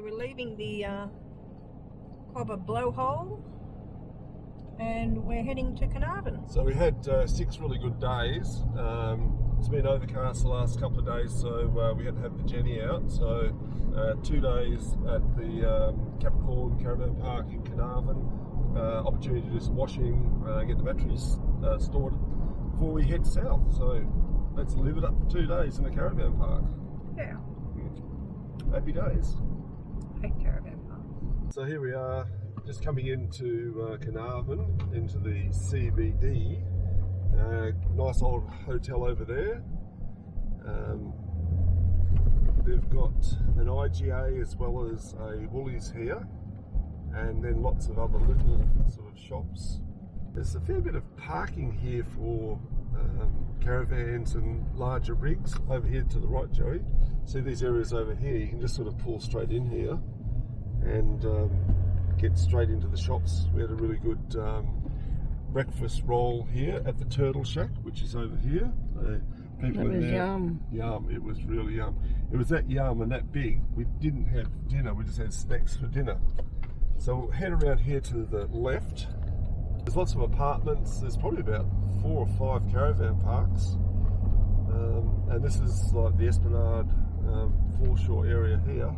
So we're leaving the Cobber blowhole and we're heading to Carnarvon. So we had 6 really good days. It's been overcast the last couple of days, so we had to have the Jenny out. So 2 days at the Capricorn Caravan Park in Carnarvon. Opportunity to do some washing, get the batteries stored before we head south. So let's live it up for 2 days in the caravan park. Yeah. Happy days. Hate caravan parks. So here we are, just coming into Carnarvon, into the CBD. Nice old hotel over there. They've got an IGA as well as a Woolies here, and then lots of other little sort of shops. There's a fair bit of parking here for caravans and larger rigs over here to the right, Joey. See these areas over here, you can just sort of pull straight in here and get straight into the shops. We had a really good breakfast roll here at the Turtle Shack, which is over here. People It was there, yum. Yum, it was really yum. It was that yum and that big, we didn't have dinner, we just had snacks for dinner. So we'll head around here to the left. There's lots of apartments. There's probably about 4 or 5 caravan parks. And this is like the Esplanade foreshore area here.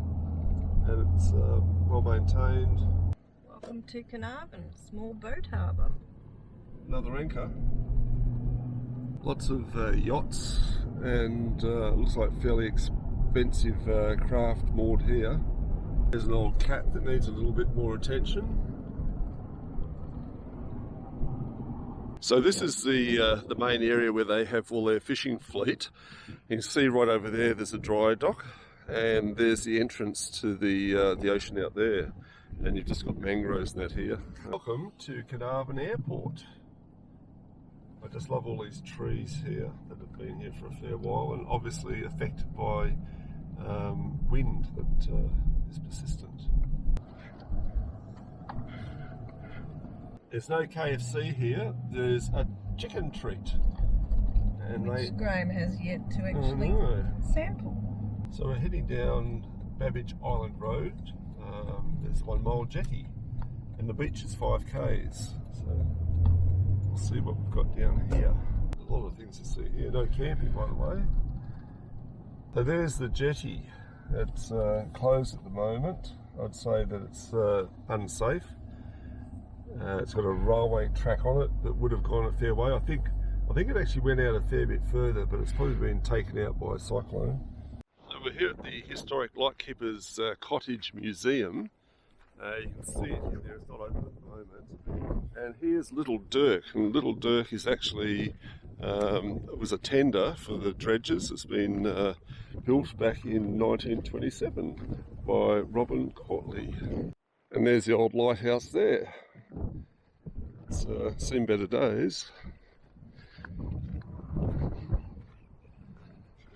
And it's well maintained. Welcome to Carnarvon, small boat harbour. Another anchor. Lots of yachts and looks like fairly expensive craft moored here. There's an old cat that needs a little bit more attention. So this is the main area where they have all their fishing fleet. You can see right over there, there's a dry dock, and there's the entrance to the ocean out there. And you've just got mangroves net here. Welcome to Carnarvon Airport. I just love all these trees here that have been here for a fair while, and obviously affected by wind that is persistent. There's no KFC here, there's a chicken treat. And Which Graham has yet to actually sample. So we're heading down Babbage Island Road. There's 1 mile jetty and the beach is 5 k's. So we'll see what we've got down here. A lot of things to see here. No camping, by the way. So there's the jetty. It's closed at the moment. I'd say that it's unsafe. It's got a railway track on it that would have gone a fair way. I think it actually went out a fair bit further, but it's probably been taken out by a cyclone. So we're here at the Historic Lightkeepers Cottage Museum. You can see it here, it's not open at the moment. And here's Little Dirk, and Little Dirk is actually, it was a tender for the dredges. It's been built back in 1927 by Robin Courtly. And there's the old lighthouse there. It's seen better days.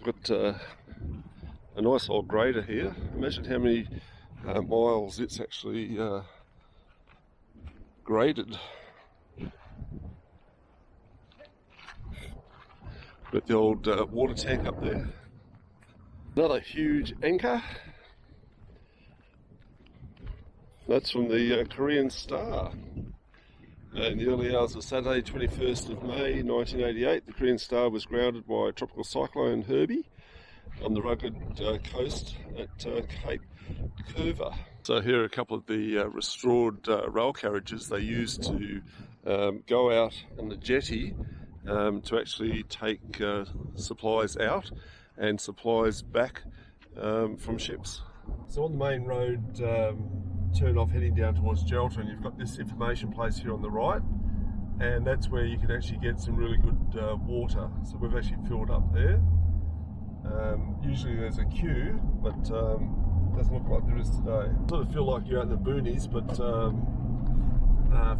We've got a nice old grader here. Imagine how many miles it's actually graded. Got the old water tank up there. Another huge anchor. That's from the Korean Star. In the early hours of Saturday, 21st of May 1988, the Korean Star was grounded by Tropical Cyclone Herbie on the rugged coast at Cape Curva. So here are a couple of the restored rail carriages they used to go out on the jetty to actually take supplies out and supplies back from ships. So on the main road, turn off heading down towards Geraldton, you've got this information place here on the right, and that's where you can actually get some really good water. So we've actually filled up there. Usually there's a queue, but doesn't look like there is today. Sort of feel like you're out in the boonies, but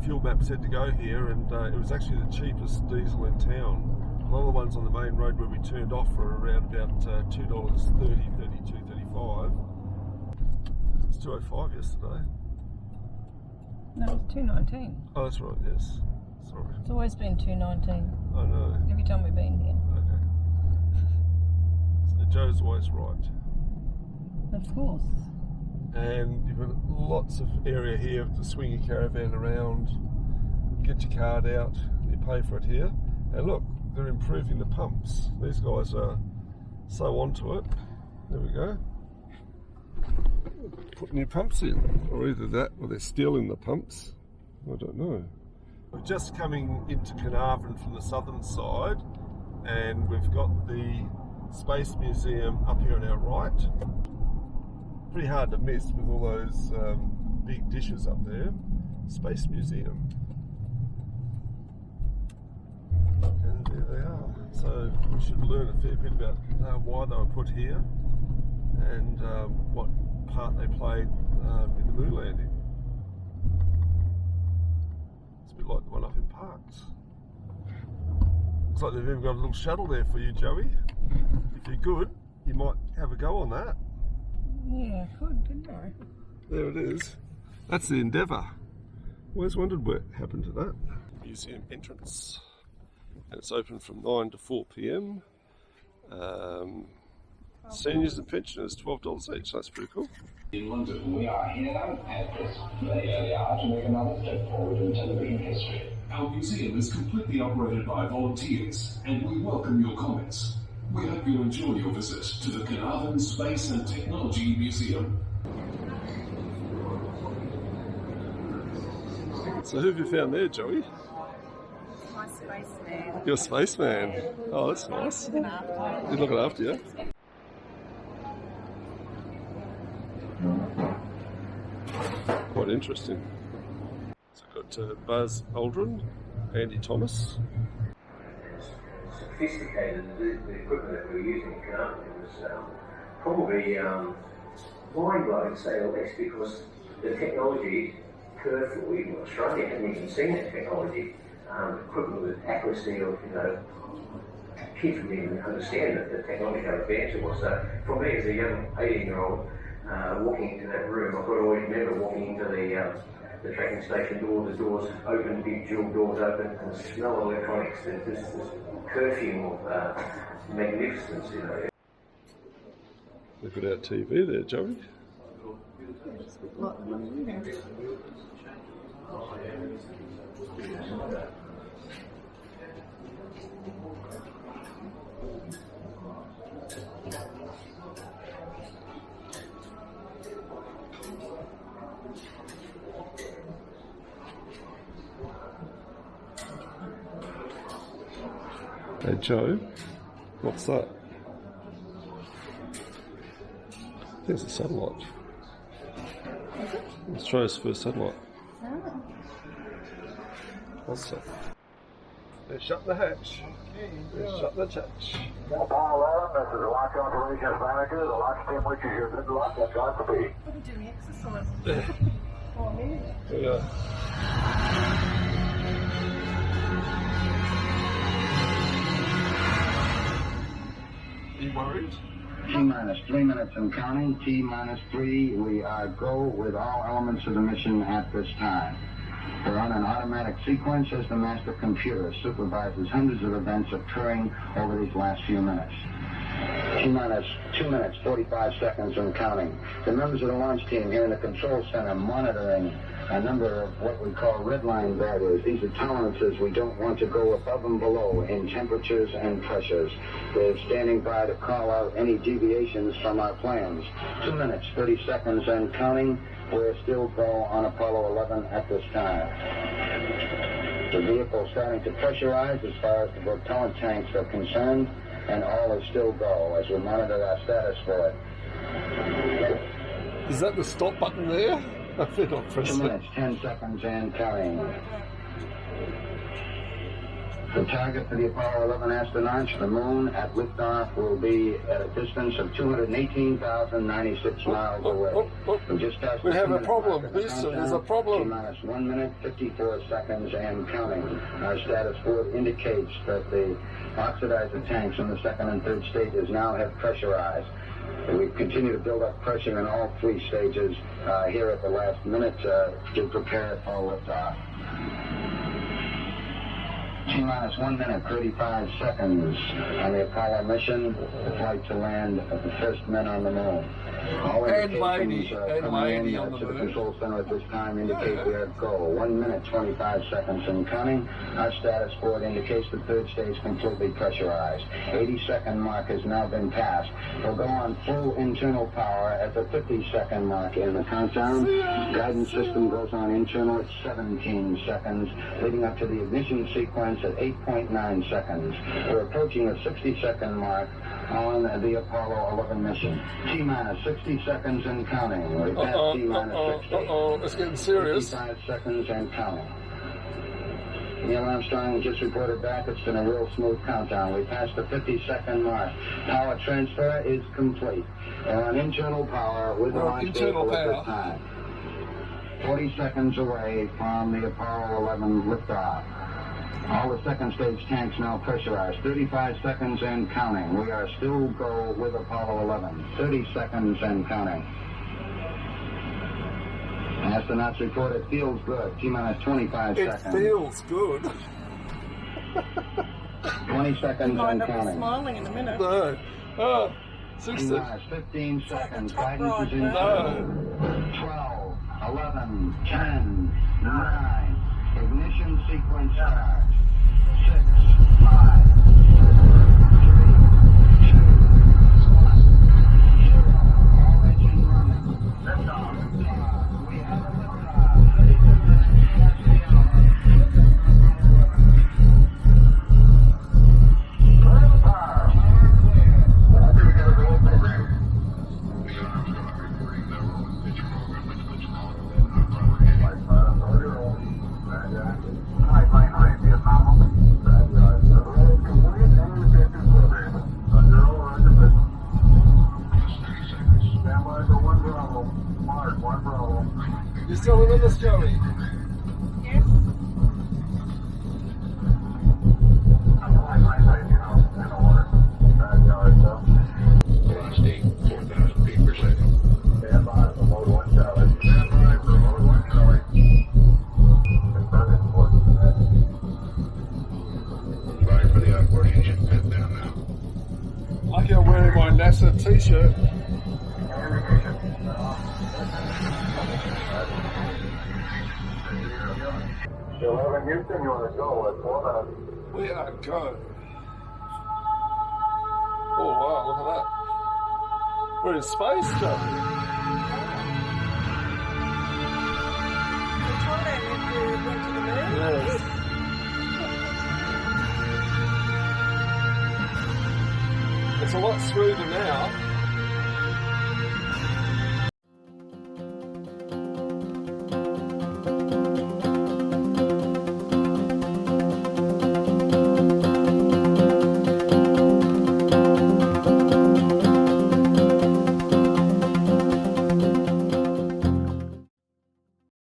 fuel map said to go here, and it was actually the cheapest diesel in town. A lot of the ones on the main road where we turned off were around about $2.30, $32, $35. It's $2.05 yesterday. No, it's $2.19. Oh, that's right, yes. Sorry. It's always been $2.19. I know. Every time we've been here. Okay. So Joe's always right. Of course. and you've got lots of area here to swing your caravan around, get your card out, you pay for it here. And look, they're improving the pumps. These guys are so onto it. There we go. Put new pumps in, or either that or they're stealing the pumps. I don't know. We're just coming into Carnarvon from the southern side, and we've got the Space Museum up here on our right. Pretty hard to miss with all those big dishes up there. Space Museum. And there they are. So we should learn a fair bit about why they were put here and what part they played in the moon landing. It's a bit like the one up in Parks. Looks like they've even got a little shuttle there for you, Joey. If you're good, you might have a go on that. Yeah, I could, couldn't I? There it is. That's the Endeavour. Always wondered what happened to that. Museum entrance. And it's open from 9 to 4 p.m. Seniors and pensioners, $12 each. That's pretty cool. In London, we are here at this very early hour to make another step forward in television history. Our museum is completely operated by volunteers, and we welcome your comments. We hope you enjoy your visit to the Carnarvon Space and Technology Museum. So who have you found there, Joey? My spaceman. Your spaceman. Oh, that's nice. He's looking after you. Quite interesting. So we've got Buzz Aldrin, Andy Thomas. Sophisticated the equipment that we were using in Carnarvon was probably mind-blowing to say the least, because the technology curve for we in Australia hadn't even seen that technology. Equipment with accuracy of, kids wouldn't even understand the technology, how advanced it was. So for me as a young 18-year-old, walking into that room, I've got to always remember walking into the tracking station door, the doors open, big dual doors open, and the smell of electronics, there's this perfume of magnificence, Look at our TV there, Joey. Hey Joe, what's that? There's a satellite. Australia's first satellite. Oh. What's that? They're shutting the hatch. They're shutting the hatch. Apollo 11, this is a launch operations manager. The launch team wishes you good luck and Godspeed. I'm doing exercise. Oh, me? Yeah. Are you worried? T-minus 3 minutes and counting. T-minus 3. We are go with all elements of the mission at this time. We're on an automatic sequence as the master computer supervises hundreds of events occurring over these last few minutes. T-minus 2 minutes, 45 seconds and counting. The members of the launch team here in the control center monitoring a number of what we call red line values. These are tolerances we don't want to go above and below in temperatures and pressures. They're standing by to call out any deviations from our plans. 2 minutes, 30 seconds and counting. We're still go on Apollo 11 at this time. The vehicle starting to pressurize as far as the propellant tanks are concerned, and all is still go as we monitor our status for it. Is that the stop button there? I think I'll press 2 it. minutes, 10 seconds and counting. The target for the Apollo 11 astronauts, the moon at liftoff, will be at a distance of 218,096 miles away. We just passed We the have a 2-minute problem. mark of the Listen, countdown. there's a problem. T-minus 1 minute, 54 seconds and counting. Our status board indicates that the oxidizer tanks in the second and third stages now have pressurized. We continue to build up pressure in all 3 stages here at the last minute to prepare for liftoff. T-minus 1 minute, 35 seconds on the Apollo mission, the flight to land of the first men on the moon. All And indications lady coming in on the to the moon. control center at this time indicate we are go. 1 minute, 25 seconds and counting. Our status board indicates the third stage completely pressurized. 80-second mark has now been passed. We'll go on full internal power at the 50-second mark in the countdown. Guidance system goes on internal at 17 seconds, leading up to the ignition sequence at 8.9 seconds. We're approaching the 60-second mark on the Apollo 11 mission. T-minus 60 seconds and counting. We passed T-minus 60. It's getting serious. 55 seconds and counting. Neil Armstrong just reported back. It's been a real smooth countdown. We passed the 50-second mark. Power transfer is complete. We're on internal power with the launch vehicle at this time. 40 seconds away from the Apollo 11 liftoff. All the second stage tanks now pressurized. 35 seconds and counting. We are still go with Apollo 11. 30 seconds and counting. Astronauts report it feels good. T-minus 25 seconds. It feels good. 20 seconds Might and not be counting. smiling in a minute. No. 60. T-minus 15 seconds. top Guidance right is in. No. 12, 11, 10, 9. Ignition sequence start. 6, 5, 4, 3, 2, 1, 0. All engine running. Liftoff. We have a liftoff. 32 minutes past the hour. Clear the power. Power clear. You still with us, Joey? Yes. Velocity 4,000 feet per second. Stand by for mode 1 Charlie. Stand by for mode 1 Charlie. Confirm import. Ready for the outboard engine. Head down now. Lucky I'm wearing my NASA t-shirt. Still having Houston, you want to go at 4,000. We are go. Oh wow, look at that. We're in space, Joey. In Thailand, if we went to the moon. Yes. It's a lot smoother now.